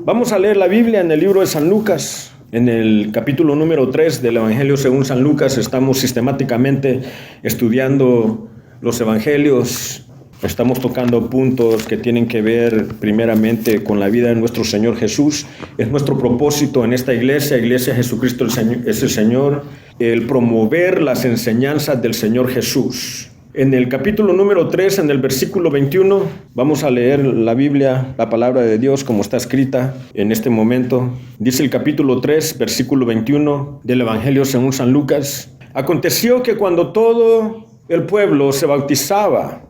Vamos a leer la Biblia en el libro de San Lucas, en el capítulo número 3 del Evangelio según San Lucas. Estamos sistemáticamente estudiando los Evangelios. Estamos tocando puntos que tienen que ver primeramente con la vida de nuestro Señor Jesús. Es nuestro propósito en esta iglesia Jesucristo es el Señor, el promover las enseñanzas del Señor Jesús. En el capítulo número 3, en el versículo 21, vamos a leer la Biblia, la palabra de Dios como está escrita en este momento. Dice el capítulo 3, versículo 21 del Evangelio según San Lucas. Aconteció que cuando todo el pueblo se bautizaba,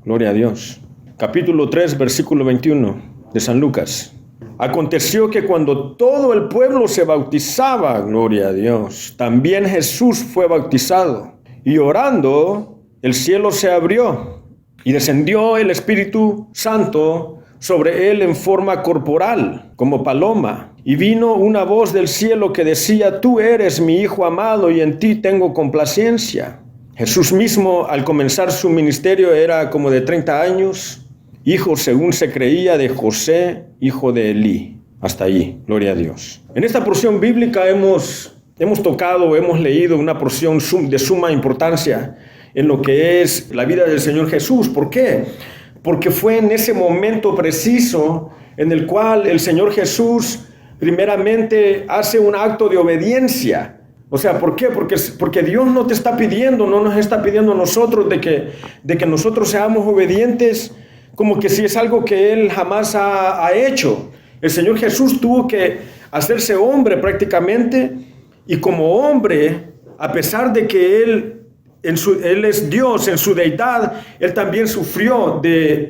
gloria a Dios. Capítulo 3, versículo 21 de San Lucas. Aconteció que cuando todo el pueblo se bautizaba, gloria a Dios, también Jesús fue bautizado. Y orando, el cielo se abrió y descendió el Espíritu Santo sobre él en forma corporal, como paloma. Y vino una voz del cielo que decía: Tú eres mi Hijo amado y en ti tengo complacencia. Jesús mismo, al comenzar su ministerio, era como de 30 años, hijo, según se creía, de José, hijo de Elí. Hasta allí, gloria a Dios. En esta porción bíblica hemos leído una porción de suma importancia en lo que es la vida del Señor Jesús. ¿Por qué? Porque fue en ese momento preciso en el cual el Señor Jesús primeramente hace un acto de obediencia. O sea, ¿por qué? Porque Dios no nos está pidiendo a nosotros de que nosotros seamos obedientes como que si es algo que Él jamás ha hecho. El Señor Jesús tuvo que hacerse hombre prácticamente, y como hombre, a pesar de que Él es Dios en su deidad, Él también sufrió de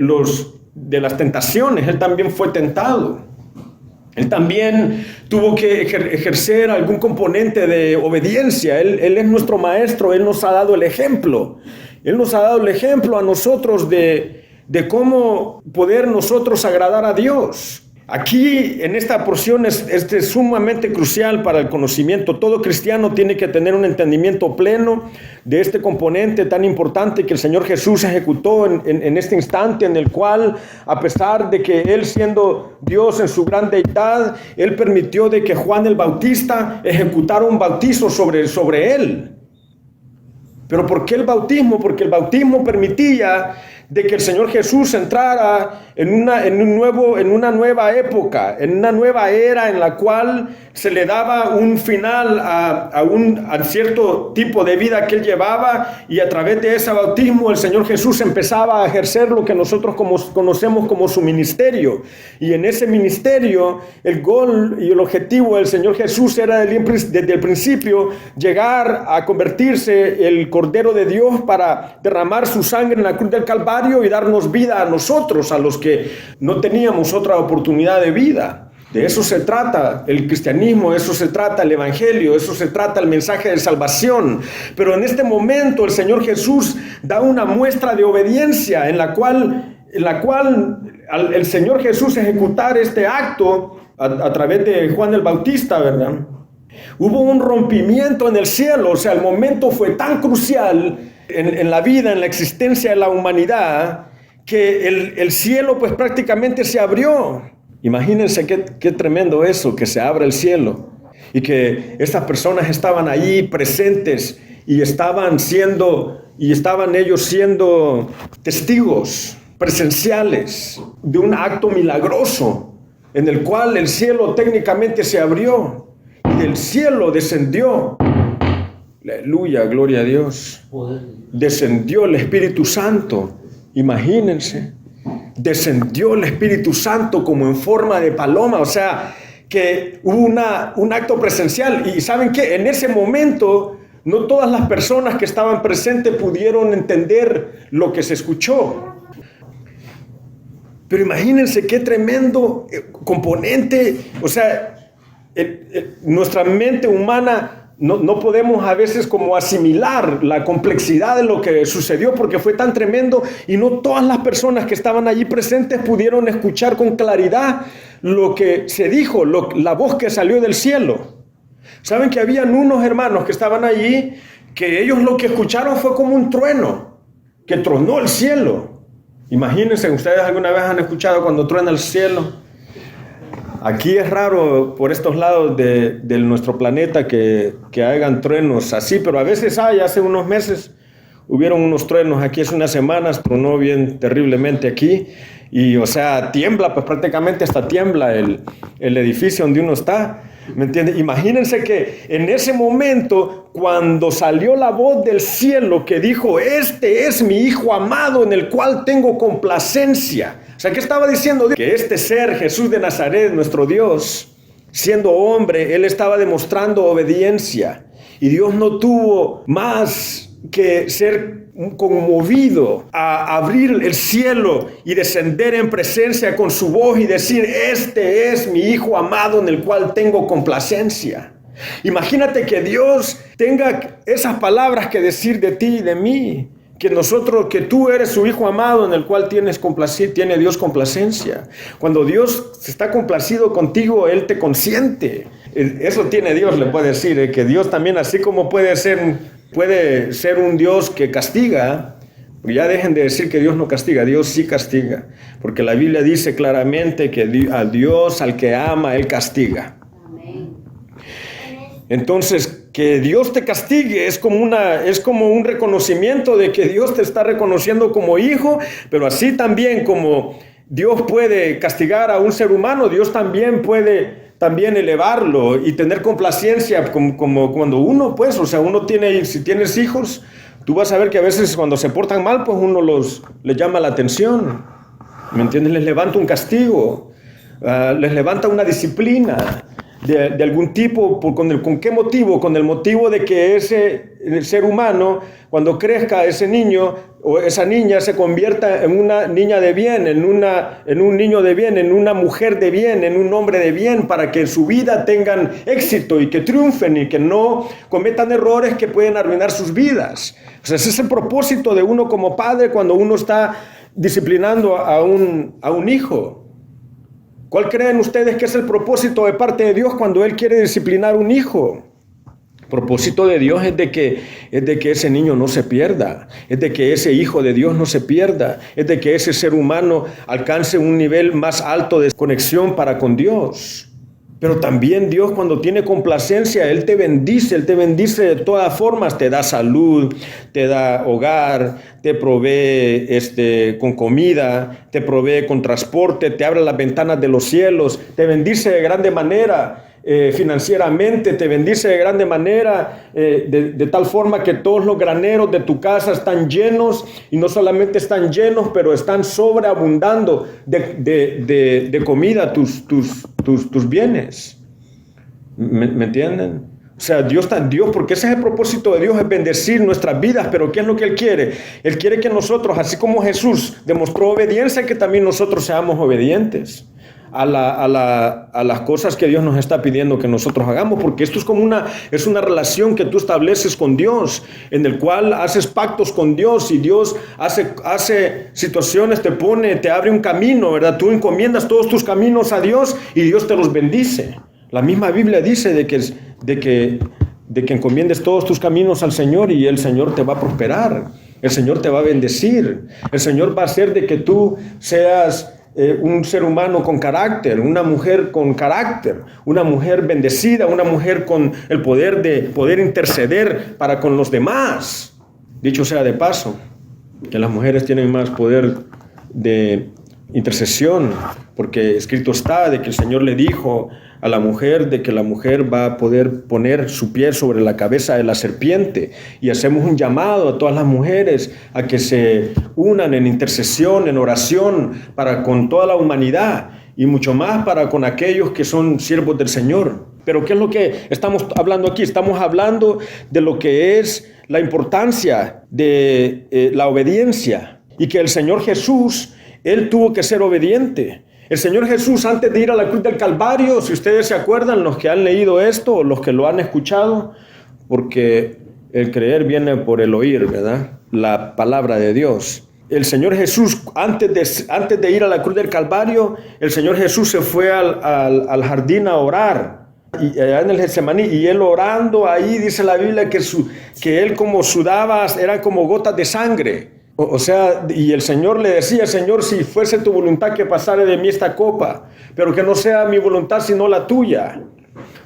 las tentaciones. Él también fue tentado. Él también tuvo que ejercer algún componente de obediencia. Él es nuestro maestro. Él nos ha dado el ejemplo. Él nos ha dado el ejemplo a nosotros de cómo poder nosotros agradar a Dios. Aquí, en esta porción, es sumamente crucial para el conocimiento. Todo cristiano tiene que tener un entendimiento pleno de este componente tan importante que el Señor Jesús ejecutó en este instante, en el cual, a pesar de que Él, siendo Dios en su gran deidad, Él permitió de que Juan el Bautista ejecutara un bautizo sobre Él. ¿Pero por qué el bautismo? Porque el bautismo permitía de que el Señor Jesús entrara en una nueva época, en una nueva era en la cual se le daba un final a cierto tipo de vida que Él llevaba, y a través de ese bautismo el Señor Jesús empezaba a ejercer lo que nosotros conocemos como su ministerio. Y en ese ministerio el gol y el objetivo del Señor Jesús era desde el principio llegar a convertirse el Cordero de Dios para derramar su sangre en la cruz del Calvario y darnos vida a nosotros, a los que no teníamos otra oportunidad de vida. De eso se trata el cristianismo, de eso se trata el evangelio, de eso se trata el mensaje de salvación. Pero en este momento el Señor Jesús da una muestra de obediencia en la cual el Señor Jesús ejecutar este acto a través de Juan el Bautista, ¿verdad? Hubo un rompimiento en el cielo. O sea, el momento fue tan crucial en la vida, en la existencia de la humanidad, que el cielo pues prácticamente se abrió. Imagínense qué tremendo eso, que se abra el cielo y que estas personas estaban allí presentes y estaban ellos siendo testigos presenciales de un acto milagroso en el cual el cielo técnicamente se abrió y del cielo descendió. Aleluya, gloria a Dios. Descendió el Espíritu Santo. Imagínense. Descendió el Espíritu Santo como en forma de paloma. O sea, que hubo un acto presencial. Y ¿saben qué? En ese momento, no todas las personas que estaban presentes pudieron entender lo que se escuchó. Pero imagínense qué tremendo componente. O sea, nuestra mente humana no podemos a veces como asimilar la complejidad de lo que sucedió, porque fue tan tremendo y no todas las personas que estaban allí presentes pudieron escuchar con claridad lo que se dijo, la voz que salió del cielo. Saben que habían unos hermanos que estaban allí, que ellos lo que escucharon fue como un trueno, que tronó el cielo. Imagínense, ustedes alguna vez han escuchado cuando truena el cielo. Aquí es raro por estos lados de nuestro planeta que hagan truenos así, pero a veces hay. Hace unos meses hubieron unos truenos aquí, hace unas semanas, tronó bien terriblemente aquí. Y, o sea, tiembla, pues prácticamente hasta tiembla el edificio donde uno está. ¿Me entiende? Imagínense que en ese momento, cuando salió la voz del cielo que dijo, este es mi Hijo amado en el cual tengo complacencia. O sea, ¿qué estaba diciendo? Que este ser, Jesús de Nazaret, nuestro Dios, siendo hombre, Él estaba demostrando obediencia. Y Dios no tuvo más que ser conmovido a abrir el cielo y descender en presencia con su voz y decir, este es mi Hijo amado en el cual tengo complacencia. Imagínate que Dios tenga esas palabras que decir de ti y de mí, que tú eres su Hijo amado en el cual tiene Dios complacencia. Cuando Dios está complacido contigo, Él te consiente. Eso tiene Dios, le puede decir, que Dios también, así como puede ser un Dios que castiga. Ya dejen de decir que Dios no castiga, Dios sí castiga, porque la Biblia dice claramente que a Dios, al que ama, Él castiga. Entonces, que Dios te castigue es como un reconocimiento de que Dios te está reconociendo como hijo, pero así también como Dios puede castigar a un ser humano, Dios también puede elevarlo y tener complacencia como cuando uno, pues, o sea, si tienes hijos, tú vas a ver que a veces cuando se portan mal, pues uno les llama la atención, ¿me entiendes? Les levanta un castigo, les levanta una disciplina de algún tipo. ¿Con qué motivo? Con el motivo de que ese ser humano, cuando crezca, ese niño o esa niña se convierta en una niña de bien, en un niño de bien, en una mujer de bien, en un hombre de bien, para que en su vida tengan éxito y que triunfen y que no cometan errores que pueden arruinar sus vidas. O sea, ese es el propósito de uno como padre cuando uno está disciplinando a un hijo. ¿Cuál creen ustedes que es el propósito de parte de Dios cuando Él quiere disciplinar a un hijo? El propósito de Dios es de que ese niño no se pierda, es de que ese hijo de Dios no se pierda, es de que ese ser humano alcance un nivel más alto de conexión para con Dios. Pero también Dios, cuando tiene complacencia, Él te bendice de todas formas, te da salud, te da hogar, te provee con comida, te provee con transporte, te abre las ventanas de los cielos, te bendice de grande manera financieramente, te bendice de grande manera, de tal forma que todos los graneros de tu casa están llenos, y no solamente están llenos, pero están sobreabundando de comida tus bienes. ¿Me entienden? O sea, Dios, porque ese es el propósito de Dios, es bendecir nuestras vidas. Pero ¿qué es lo que Él quiere? Él quiere que nosotros, así como Jesús demostró obediencia, que también nosotros seamos obedientes a las cosas que Dios nos está pidiendo que nosotros hagamos, porque esto es una relación que tú estableces con Dios, en el cual haces pactos con Dios, y Dios hace situaciones, te abre un camino, ¿verdad? Tú encomiendas todos tus caminos a Dios y Dios te los bendice. La misma Biblia dice de que encomiendes todos tus caminos al Señor y el Señor te va a prosperar, el Señor te va a bendecir, el Señor va a hacer de que tú seas un ser humano con carácter, una mujer con carácter, una mujer bendecida, una mujer con el poder de poder interceder para con los demás. Dicho sea de paso, que las mujeres tienen más poder de intercesión, porque escrito está de que el Señor le dijo a la mujer de que la mujer va a poder poner su pie sobre la cabeza de la serpiente, y hacemos un llamado a todas las mujeres a que se unan en intercesión, en oración para con toda la humanidad, y mucho más para con aquellos que son siervos del Señor. Pero ¿qué es lo que estamos hablando aquí? Estamos hablando de lo que es la importancia de la obediencia, y que el Señor Jesús, Él tuvo que ser obediente. El Señor Jesús, antes de ir a la cruz del Calvario, si ustedes se acuerdan, los que han leído esto o los que lo han escuchado, porque el creer viene por el oír, ¿verdad? La palabra de Dios. El Señor Jesús, antes de ir a la cruz del Calvario, el Señor Jesús se fue al jardín a orar, y allá en el Getsemaní, y Él orando ahí, dice la Biblia que Él como sudaba, eran como gotas de sangre. O sea, y el Señor le decía, Señor, si fuese tu voluntad que pasare de mí esta copa, pero que no sea mi voluntad sino la tuya.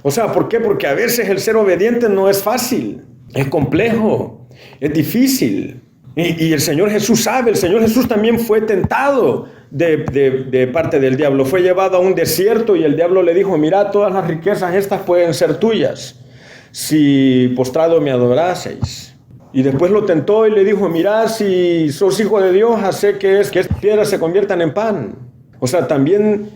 O sea, ¿por qué? Porque a veces el ser obediente no es fácil, es complejo, es difícil. Y el Señor Jesús sabe, el Señor Jesús también fue tentado de parte del diablo. Fue llevado a un desierto y el diablo le dijo, mira, todas las riquezas estas pueden ser tuyas si postrado me adoraseis. Y después lo tentó y le dijo, mira, si sos hijo de Dios, hace que estas piedras se conviertan en pan. O sea, también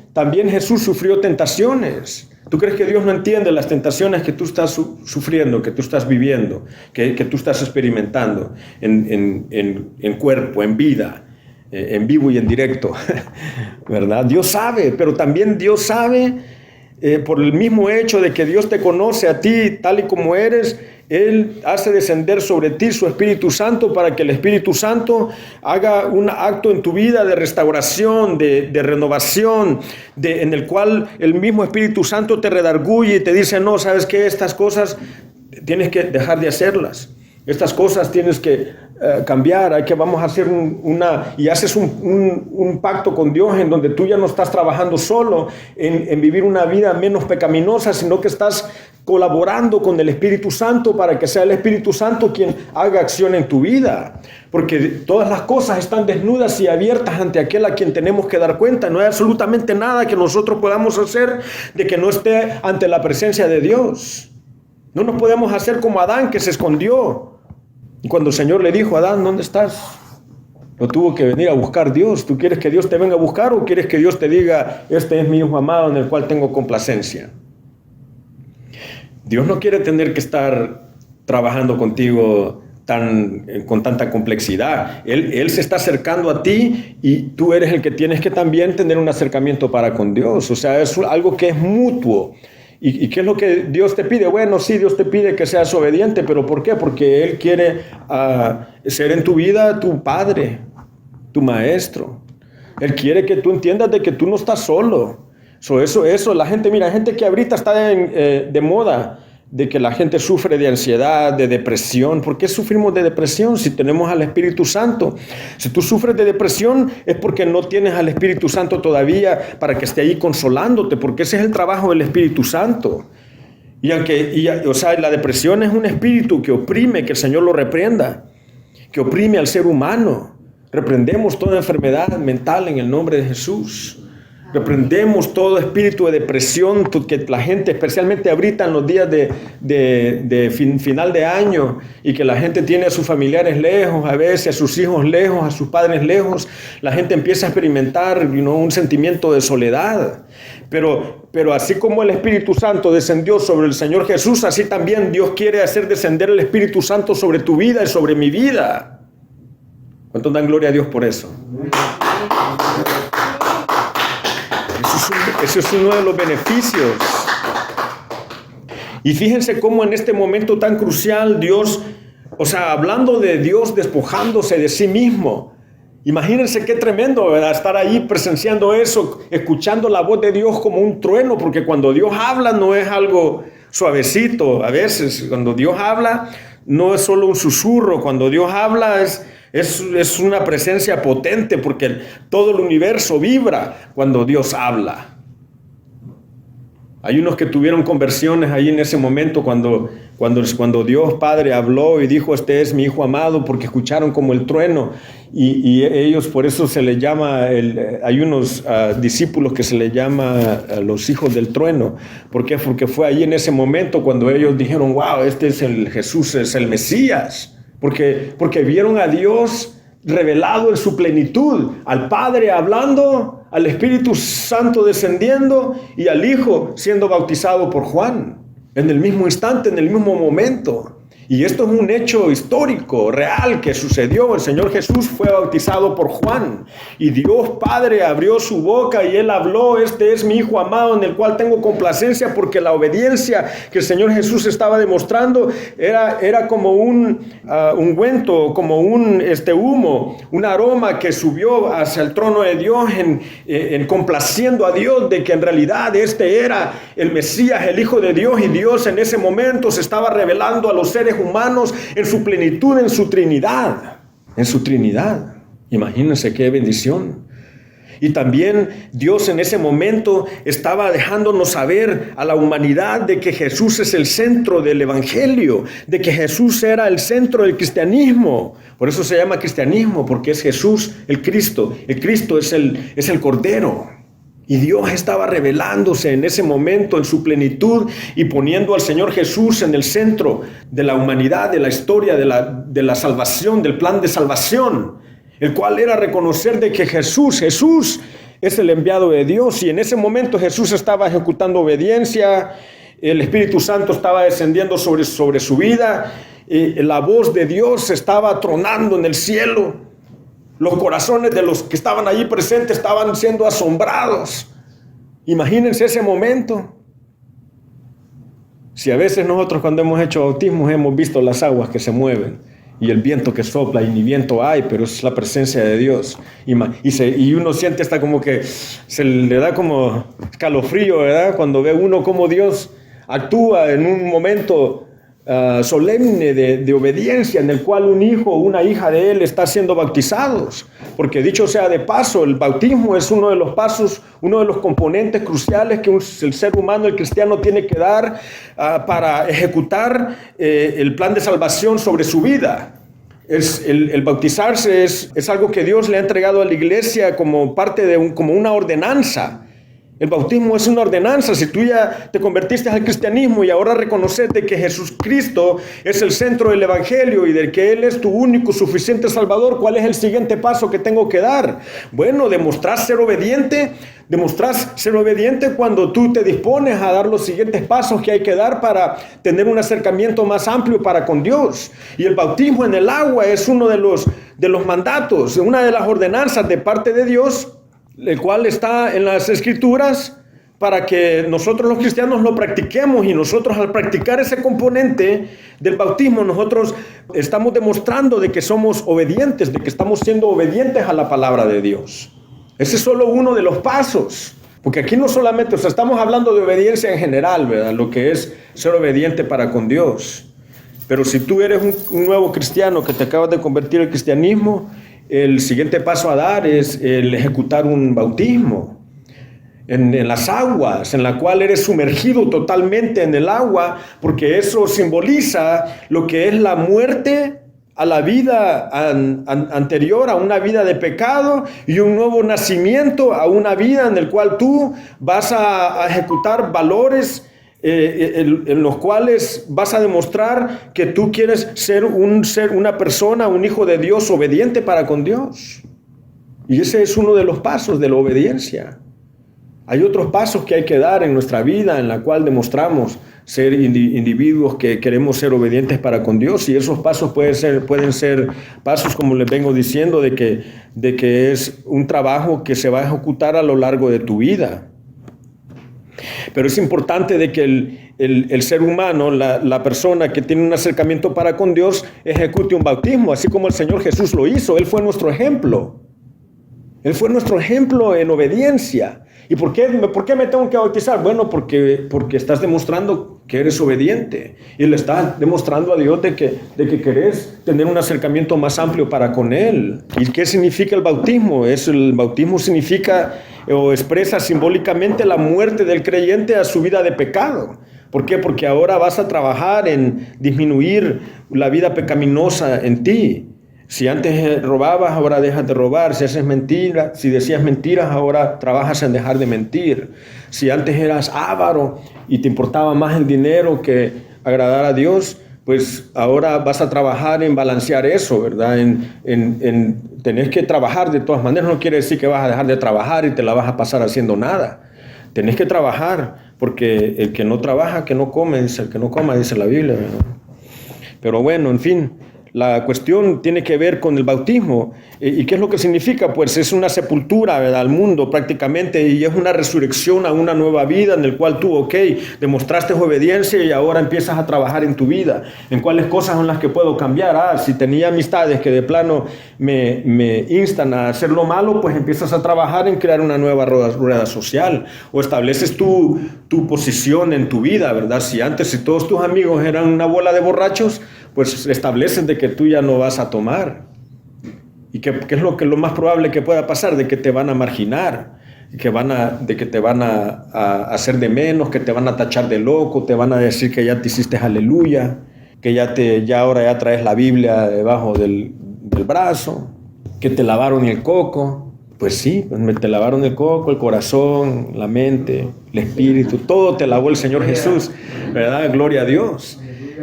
Jesús sufrió tentaciones. ¿Tú crees que Dios no entiende las tentaciones que tú estás sufriendo, que tú estás viviendo, que tú estás experimentando en cuerpo, en vida, en vivo y en directo? ¿Verdad? Dios sabe, pero también Dios sabe, por el mismo hecho de que Dios te conoce a ti tal y como eres, Él hace descender sobre ti su Espíritu Santo para que el Espíritu Santo haga un acto en tu vida de restauración, de renovación, en el cual el mismo Espíritu Santo te redarguye y te dice, no, ¿sabes qué? Estas cosas tienes que dejar de hacerlas. Estas cosas tienes que cambiar, vamos a hacer y haces un pacto con Dios en donde tú ya no estás trabajando solo en vivir una vida menos pecaminosa, sino que estás colaborando con el Espíritu Santo para que sea el Espíritu Santo quien haga acción en tu vida. Porque todas las cosas están desnudas y abiertas ante aquel a quien tenemos que dar cuenta. No hay absolutamente nada que nosotros podamos hacer de que no esté ante la presencia de Dios. No nos podemos hacer como Adán, que se escondió. Y cuando el Señor le dijo, Adán, ¿dónde estás? Lo tuvo que venir a buscar Dios. ¿Tú quieres que Dios te venga a buscar o quieres que Dios te diga, este es mi hijo amado en el cual tengo complacencia? Dios no quiere tener que estar trabajando contigo con tanta complejidad. Él se está acercando a ti y tú eres el que tienes que también tener un acercamiento para con Dios. O sea, es algo que es mutuo. ¿Y qué es lo que Dios te pide? Bueno, sí, Dios te pide que seas obediente, pero ¿por qué? Porque Él quiere ser en tu vida tu padre, tu maestro. Él quiere que tú entiendas de que tú no estás solo. Eso, la gente, mira, gente que ahorita está de moda, de que la gente sufre de ansiedad, de depresión. ¿Por qué sufrimos de depresión si tenemos al Espíritu Santo? Si tú sufres de depresión es porque no tienes al Espíritu Santo todavía para que esté ahí consolándote, porque ese es el trabajo del Espíritu Santo. O sea, la depresión es un espíritu que oprime, que el Señor lo reprenda, que oprime al ser humano. Reprendemos toda enfermedad mental en el nombre de Jesús. Reprendemos todo espíritu de depresión que la gente, especialmente ahorita en los días de final de año, y que la gente tiene a sus familiares lejos, a veces a sus hijos lejos, a sus padres lejos, la gente empieza a experimentar un sentimiento de soledad. Pero así como el Espíritu Santo descendió sobre el Señor Jesús, así también Dios quiere hacer descender el Espíritu Santo sobre tu vida y sobre mi vida. ¿Cuántos dan gloria a Dios por eso? Ese es uno de los beneficios. Y fíjense cómo en este momento tan crucial Dios, o sea, hablando de Dios despojándose de sí mismo. Imagínense qué tremendo, ¿verdad? Estar ahí presenciando eso, escuchando la voz de Dios como un trueno, porque cuando Dios habla no es algo suavecito. A veces cuando Dios habla no es solo un susurro, cuando Dios habla es una presencia potente, porque todo el universo vibra cuando Dios habla. Hay unos que tuvieron conversiones ahí en ese momento cuando Dios Padre habló y dijo, este es mi Hijo amado, porque escucharon como el trueno. Y ellos, por eso se les llama, hay unos discípulos que se les llama los hijos del trueno. ¿Por qué? Porque fue ahí en ese momento cuando ellos dijeron, wow, este es el Jesús, es el Mesías. Porque vieron a Dios revelado en su plenitud, al Padre hablando, al Espíritu Santo descendiendo y al Hijo siendo bautizado por Juan, en el mismo instante, en el mismo momento. Y esto es un hecho histórico, real, que sucedió. El Señor Jesús fue bautizado por Juan y Dios Padre abrió su boca y Él habló, este es mi Hijo amado en el cual tengo complacencia, porque la obediencia que el Señor Jesús estaba demostrando era como un ungüento, como un humo, un aroma que subió hacia el trono de Dios en complaciendo a Dios de que en realidad este era el Mesías, el Hijo de Dios, y Dios en ese momento se estaba revelando a los seres humanos en su plenitud, en su Trinidad. en su Trinidad. Imagínense qué bendición. Y también Dios en ese momento estaba dejándonos saber a la humanidad de que Jesús es el centro del Evangelio, de que Jesús era el centro del cristianismo. Por eso se llama cristianismo, porque es Jesús el Cristo. El Cristo es el Cordero. Y Dios estaba revelándose en ese momento en su plenitud y poniendo al Señor Jesús en el centro de la humanidad, de la historia, de la salvación, del plan de salvación, el cual era reconocer de que Jesús es el enviado de Dios. Y en ese momento Jesús estaba ejecutando obediencia, el Espíritu Santo estaba descendiendo sobre su vida, la voz de Dios estaba tronando en el cielo. Los corazones de los que estaban allí presentes estaban siendo asombrados. Imagínense ese momento. Si a veces nosotros cuando hemos hecho bautismos hemos visto las aguas que se mueven y el viento que sopla y ni viento hay, pero es la presencia de Dios. Y uno siente hasta como que se le da como escalofrío, ¿verdad? Cuando ve uno cómo Dios actúa en un momento solemne de obediencia, en el cual un hijo o una hija de él está siendo bautizados. Porque dicho sea de paso, el bautismo es uno de los pasos, uno de los componentes cruciales que el ser humano, el cristiano, tiene que dar para ejecutar el plan de salvación sobre su vida. El bautizarse es algo que Dios le ha entregado a la iglesia como parte como una ordenanza. El bautismo es una ordenanza. Si tú ya te convertiste al cristianismo y ahora reconoces de que Jesucristo es el centro del evangelio y de que Él es tu único suficiente salvador, ¿cuál es el siguiente paso que tengo que dar? Bueno, demostrar ser obediente cuando tú te dispones a dar los siguientes pasos que hay que dar para tener un acercamiento más amplio para con Dios. Y el bautismo en el agua es uno de los mandatos, una de las ordenanzas de parte de Dios, el cual está en las Escrituras para que nosotros los cristianos lo practiquemos. Y nosotros, al practicar ese componente del bautismo, nosotros estamos demostrando de que somos obedientes, de que estamos siendo obedientes a la palabra de Dios. Ese es solo uno de los pasos, porque aquí no solamente, estamos hablando de obediencia en general, ¿verdad? Lo que es ser obediente para con Dios. Pero si tú eres un nuevo cristiano que te acabas de convertir al cristianismo, el siguiente paso a dar es el ejecutar un bautismo en las aguas, en la cual eres sumergido totalmente en el agua, porque eso simboliza lo que es la muerte a la vida anterior, a una vida de pecado, y un nuevo nacimiento a una vida en la cual tú vas a ejecutar valores en los cuales vas a demostrar que tú quieres ser una persona, un hijo de Dios obediente para con Dios. Y ese es uno de los pasos de la obediencia. Hay otros pasos que hay que dar en nuestra vida en la cual demostramos ser individuos que queremos ser obedientes para con Dios, y esos pasos pueden ser pasos, como les vengo diciendo, de que es un trabajo que se va a ejecutar a lo largo de tu vida. Pero es importante de que el ser humano, la persona que tiene un acercamiento para con Dios, ejecute un bautismo, así como el Señor Jesús lo hizo. Él fue nuestro ejemplo. Él fue nuestro ejemplo en obediencia. ¿Y por qué me tengo que bautizar? Bueno, porque estás demostrando que eres obediente. Y le estás demostrando a Dios de que querés tener un acercamiento más amplio para con Él. ¿Y qué significa el bautismo? El bautismo significa o expresa simbólicamente la muerte del creyente a su vida de pecado. ¿Por qué? Porque ahora vas a trabajar en disminuir la vida pecaminosa en ti. Si antes robabas, ahora dejas de robar. Si decías mentiras, ahora trabajas en dejar de mentir. Si antes eras avaro y te importaba más el dinero que agradar a Dios, pues ahora vas a trabajar en balancear eso, ¿verdad? Tenés que trabajar de todas maneras. No quiere decir que vas a dejar de trabajar y te la vas a pasar haciendo nada. Tenés que trabajar, porque el que no trabaja, que no come, dice el que no coma, dice la Biblia, ¿verdad? Pero bueno, en fin, la cuestión tiene que ver con el bautismo. ¿Y qué es lo que significa? Pues es una sepultura, ¿verdad?, al mundo prácticamente, y es una resurrección a una nueva vida en el cual tú, demostraste obediencia y ahora empiezas a trabajar en tu vida. ¿En cuáles cosas son las que puedo cambiar? Si tenía amistades que de plano me instan a hacer lo malo, pues empiezas a trabajar en crear una nueva rueda social, o estableces tu posición en tu vida, ¿verdad? Si todos tus amigos eran una bola de borrachos, pues establecen de que tú ya no vas a tomar. ¿Y qué es lo más probable que pueda pasar? De que te van a marginar, de que te van a hacer de menos, que te van a tachar de loco, te van a decir que ya te hiciste aleluya, que ya ahora ya traes la Biblia debajo del brazo, que te lavaron el coco. Pues sí, te lavaron el coco, el corazón, la mente, el espíritu, todo te lavó el Señor Jesús, ¿verdad? Gloria a Dios.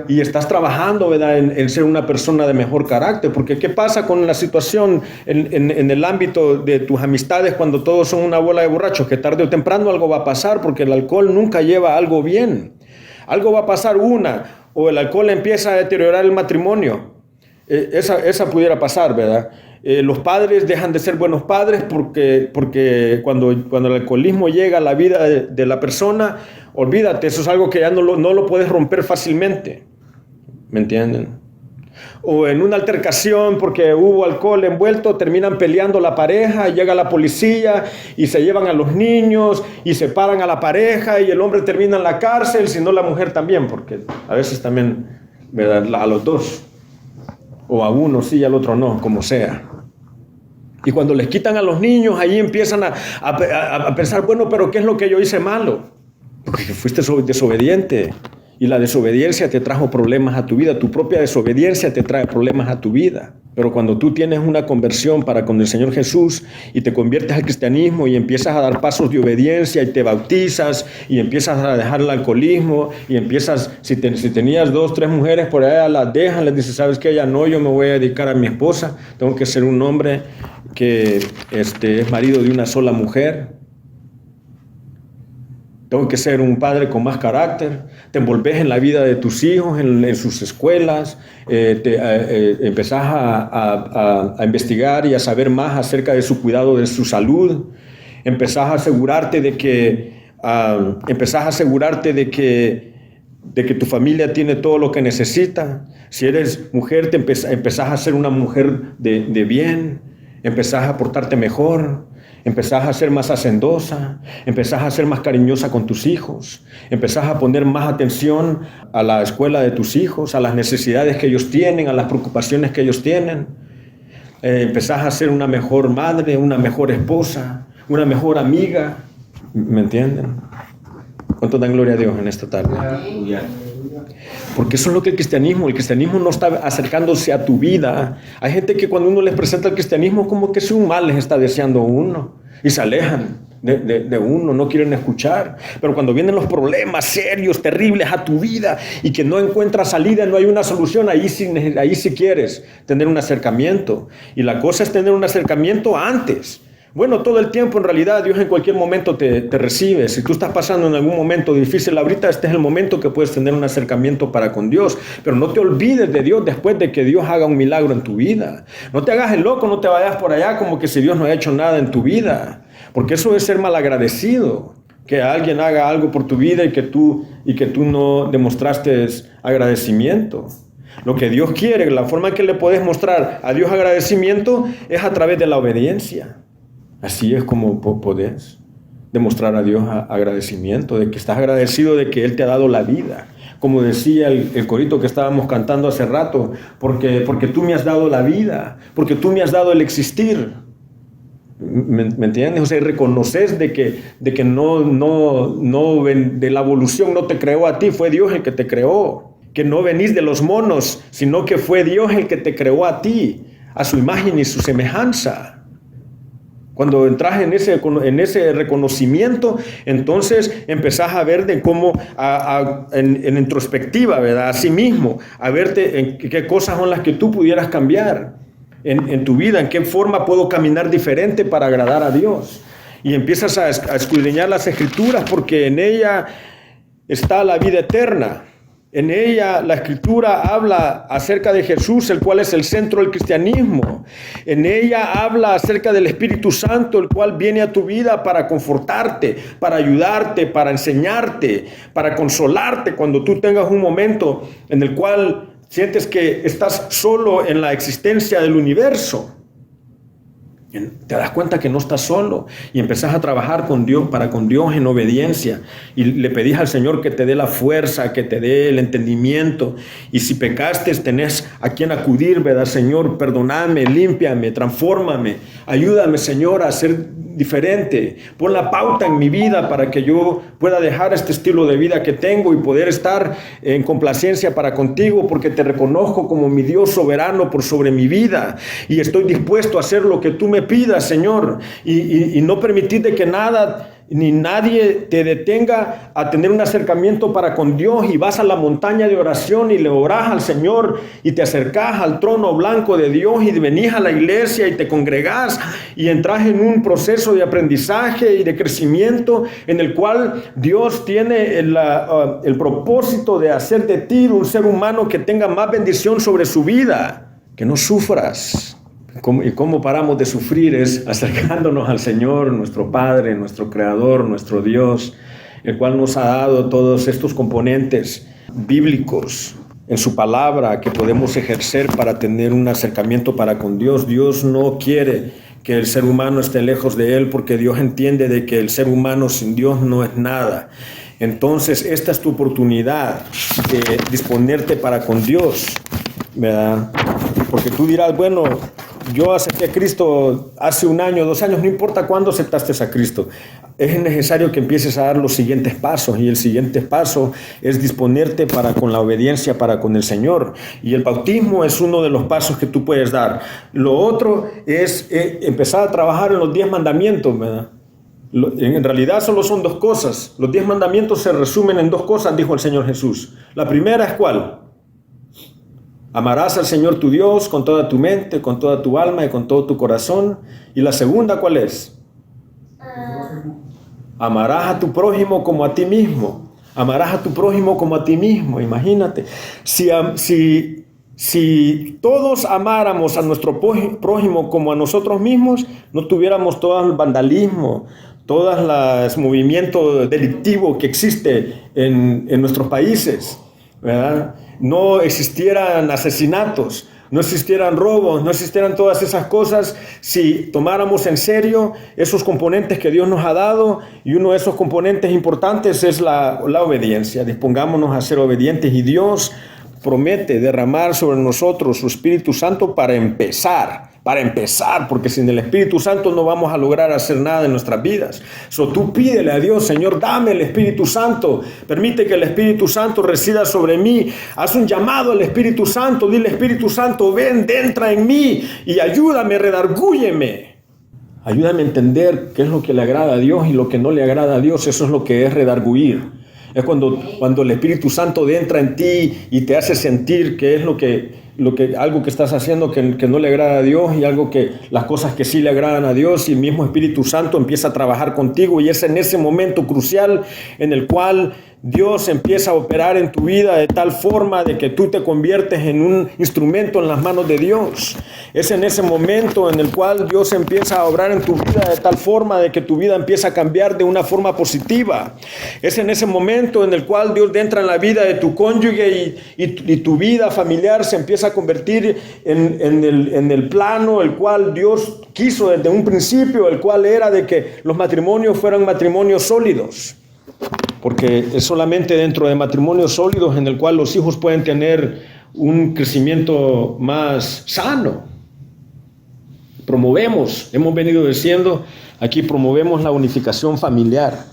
Y estás trabajando, ¿verdad?, en ser una persona de mejor carácter, porque ¿qué pasa con la situación en el ámbito de tus amistades cuando todos son una bola de borrachos? Que tarde o temprano algo va a pasar, porque el alcohol nunca lleva algo bien. Algo va a pasar o el alcohol empieza a deteriorar el matrimonio. Esa pudiera pasar, ¿verdad? Los padres dejan de ser buenos padres porque cuando el alcoholismo llega a la vida de la persona, olvídate, eso es algo que ya no lo puedes romper fácilmente. ¿Me entienden? O en una altercación porque hubo alcohol envuelto, terminan peleando la pareja, llega la policía y se llevan a los niños y separan a la pareja y el hombre termina en la cárcel, sino la mujer también, porque a veces también, ¿verdad?, a los dos. O a uno sí y al otro no, como sea. Y cuando les quitan a los niños, ahí empiezan a pensar, bueno, pero ¿qué es lo que yo hice malo? Porque fuiste desobediente. Y la desobediencia te trajo problemas a tu vida. Tu propia desobediencia te trae problemas a tu vida. Pero cuando tú tienes una conversión para con el Señor Jesús y te conviertes al cristianismo y empiezas a dar pasos de obediencia y te bautizas y empiezas a dejar el alcoholismo y empiezas, si tenías 2, 3 mujeres por allá, las dejas, les dices, ¿sabes qué? Ya no, yo me voy a dedicar a mi esposa. Tengo que ser un hombre que es marido de una sola mujer. Tengo que ser un padre con más carácter. Te envolves en la vida de tus hijos, en sus escuelas. Empezás a investigar y a saber más acerca de su cuidado de su salud. Empezás a asegurarte de que tu familia tiene todo lo que necesita. Si eres mujer, empezás a ser una mujer de bien. Empezás a portarte mejor. Empezás a ser más hacendosa, empezás a ser más cariñosa con tus hijos, empezás a poner más atención a la escuela de tus hijos, a las necesidades que ellos tienen, a las preocupaciones que ellos tienen. Empezás a ser una mejor madre, una mejor esposa, una mejor amiga. ¿Me entienden? ¿Cuánto dan gloria a Dios en esta tarde? Porque eso es lo que el cristianismo no está acercándose a tu vida. Hay gente que cuando uno les presenta el cristianismo, como que si un mal les está deseando a uno y se alejan de uno, no quieren escuchar. Pero cuando vienen los problemas serios, terribles a tu vida y que no encuentras salida, no hay una solución, ahí sí quieres tener un acercamiento. Y la cosa es tener un acercamiento antes. Bueno, todo el tiempo en realidad Dios en cualquier momento te recibe. Si tú estás pasando en algún momento difícil ahorita, este es el momento que puedes tener un acercamiento para con Dios. Pero no te olvides de Dios después de que Dios haga un milagro en tu vida. No te hagas el loco, no te vayas por allá como que si Dios no ha hecho nada en tu vida. Porque eso es ser malagradecido. Que alguien haga algo por tu vida y que tú no demostraste agradecimiento. Lo que Dios quiere, la forma en que le puedes mostrar a Dios agradecimiento es a través de la obediencia. Así es como podés demostrar a Dios agradecimiento, de que estás agradecido de que Él te ha dado la vida. Como decía el corito que estábamos cantando hace rato, porque tú me has dado la vida, porque tú me has dado el existir. ¿Me entiendes? O sea, reconoces de que de la evolución no te creó a ti, fue Dios el que te creó. Que no venís de los monos, sino que fue Dios el que te creó a ti, a su imagen y su semejanza. Cuando entras en ese reconocimiento, entonces empezás a ver de cómo, en introspectiva, ¿verdad? A sí mismo, a verte en qué cosas son las que tú pudieras cambiar en tu vida, en qué forma puedo caminar diferente para agradar a Dios. Y empiezas a escudriñar las Escrituras porque en ella está la vida eterna. En ella la Escritura habla acerca de Jesús, el cual es el centro del cristianismo. En ella habla acerca del Espíritu Santo, el cual viene a tu vida para confortarte, para ayudarte, para enseñarte, para consolarte cuando tú tengas un momento en el cual sientes que estás solo en la existencia del universo. Te das cuenta que no estás solo y empezás a trabajar con Dios, con Dios en obediencia, y le pedís al Señor que te dé la fuerza, que te dé el entendimiento, y si pecaste tenés a quien acudir, ¿verdad? Señor, perdóname, límpiame, transfórmame, ayúdame, Señor, a ser diferente, pon la pauta en mi vida para que yo pueda dejar este estilo de vida que tengo y poder estar en complacencia para contigo, porque te reconozco como mi Dios soberano por sobre mi vida, y estoy dispuesto a hacer lo que tú me pidas, Señor, y no permitir de que nada ni nadie te detenga a tener un acercamiento para con Dios, y vas a la montaña de oración y le orás al Señor y te acercás al trono blanco de Dios y venís a la iglesia y te congregás y entras en un proceso de aprendizaje y de crecimiento en el cual Dios tiene el propósito de hacer de ti un ser humano que tenga más bendición sobre su vida, que no sufras. ¿Y cómo paramos de sufrir? Es acercándonos al Señor, nuestro Padre, nuestro Creador, nuestro Dios, el cual nos ha dado todos estos componentes bíblicos en su palabra que podemos ejercer para tener un acercamiento para con Dios. Dios no quiere que el ser humano esté lejos de Él, porque Dios entiende de que el ser humano sin Dios no es nada. Entonces, esta es tu oportunidad de disponerte para con Dios, ¿verdad? Porque tú dirás, bueno, yo acepté a Cristo hace 1 año, 2 años, no importa cuándo aceptaste a Cristo. Es necesario que empieces a dar los siguientes pasos, y el siguiente paso es disponerte para con la obediencia para con el Señor. Y el bautismo es uno de los pasos que tú puedes dar. Lo otro es empezar a trabajar en los 10 mandamientos, ¿verdad? En realidad solo son 2 cosas. Los 10 mandamientos se resumen en 2 cosas, dijo el Señor Jesús. La primera es ¿cuál? Amarás al Señor tu Dios con toda tu mente, con toda tu alma y con todo tu corazón. ¿Y la segunda cuál es? Amarás a tu prójimo como a ti mismo. Amarás a tu prójimo como a ti mismo. Imagínate, si todos amáramos a nuestro prójimo como a nosotros mismos, no tuviéramos todo el vandalismo, todos los movimientos delictivos que existe en nuestros países, ¿verdad? No existieran asesinatos, no existieran robos, no existieran todas esas cosas si tomáramos en serio esos componentes que Dios nos ha dado, y uno de esos componentes importantes es la obediencia. Dispongámonos a ser obedientes, y Dios promete derramar sobre nosotros su Espíritu Santo para empezar, porque sin el Espíritu Santo no vamos a lograr hacer nada en nuestras vidas. Tú pídele a Dios, Señor, dame el Espíritu Santo, permite que el Espíritu Santo resida sobre mí, haz un llamado al Espíritu Santo, dile: Espíritu Santo, ven, entra en mí y ayúdame, redargúyeme. Ayúdame a entender qué es lo que le agrada a Dios y lo que no le agrada a Dios. Eso es lo que es redarguir. Es cuando el Espíritu Santo entra en ti y te hace sentir que es algo que estás haciendo que no le agrada a Dios, y las cosas que sí le agradan a Dios, y el mismo Espíritu Santo empieza a trabajar contigo, y es en ese momento crucial en el cual Dios empieza a operar en tu vida de tal forma de que tú te conviertes en un instrumento en las manos de Dios. Es en ese momento en el cual Dios empieza a obrar en tu vida de tal forma de que tu vida empieza a cambiar de una forma positiva. Es en ese momento en el cual Dios entra en la vida de tu cónyuge y tu vida familiar se empieza a convertir en el plano el cual Dios quiso desde un principio, el cual era de que los matrimonios fueran matrimonios sólidos. Porque es solamente dentro de matrimonios sólidos en el cual los hijos pueden tener un crecimiento más sano. Hemos venido diciendo aquí, promovemos la unificación familiar,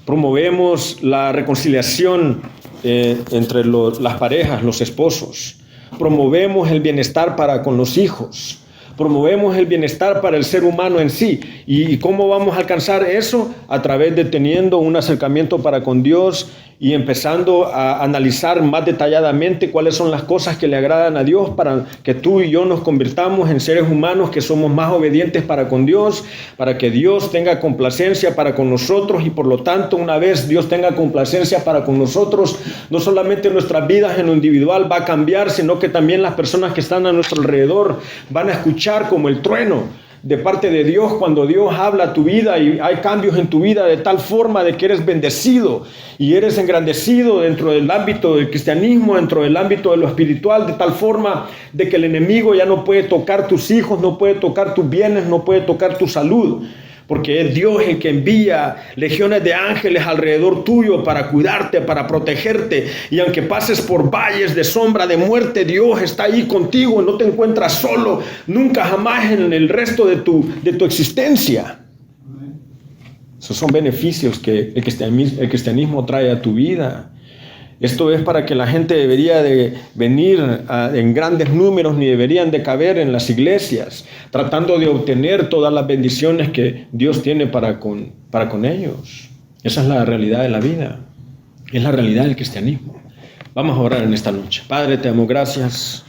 promovemos la reconciliación entre las parejas, los esposos, promovemos el bienestar para con los hijos, promovemos el bienestar para el ser humano en sí. ¿Y cómo vamos a alcanzar eso? A través de teniendo un acercamiento para con Dios y empezando a analizar más detalladamente cuáles son las cosas que le agradan a Dios, para que tú y yo nos convirtamos en seres humanos que somos más obedientes para con Dios, para que Dios tenga complacencia para con nosotros, y por lo tanto, una vez Dios tenga complacencia para con nosotros, no solamente nuestras vidas en lo individual va a cambiar, sino que también las personas que están a nuestro alrededor van a escuchar como el trueno de parte de Dios cuando Dios habla a tu vida y hay cambios en tu vida de tal forma de que eres bendecido y eres engrandecido dentro del ámbito del cristianismo, dentro del ámbito de lo espiritual, de tal forma de que el enemigo ya no puede tocar tus hijos, no puede tocar tus bienes, no puede tocar tu salud. Porque es Dios el que envía legiones de ángeles alrededor tuyo para cuidarte, para protegerte. Y aunque pases por valles de sombra de muerte, Dios está ahí contigo. No te encuentras solo, nunca jamás en el resto de tu existencia. Esos son beneficios que el cristianismo trae a tu vida. Esto es para que la gente debería de venir en grandes números, ni deberían de caber en las iglesias, tratando de obtener todas las bendiciones que Dios tiene para con ellos. Esa es la realidad de la vida, es la realidad del cristianismo. Vamos a orar en esta noche. Padre, te damos gracias.